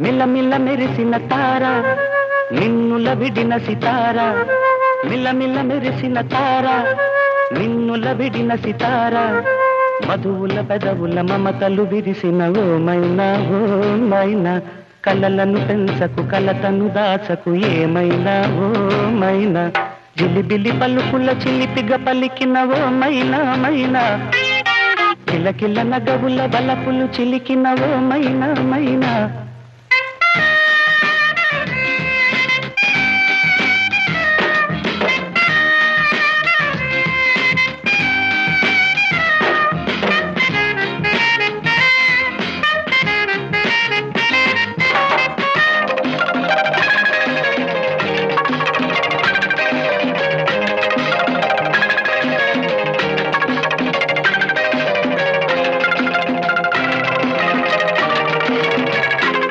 మిల్లమిల్ల మెరిసిన తార నిన్నుల విడిన సితార మిల్లమిల్ల మెరిసిన తార నిన్నుల విడిన సితార మధువుల పెదవుల మమతలు విరిసిన ఓ మైనా కలలను పెంచకు కలతను దాచకు ఏమైనా ఓ మైనా జిలిబిలి పలుకుల చిలిపిగ పలికిన ఓ మైనా కిలకిల నగవుల బలపులు చిలికిన ఓ మైనా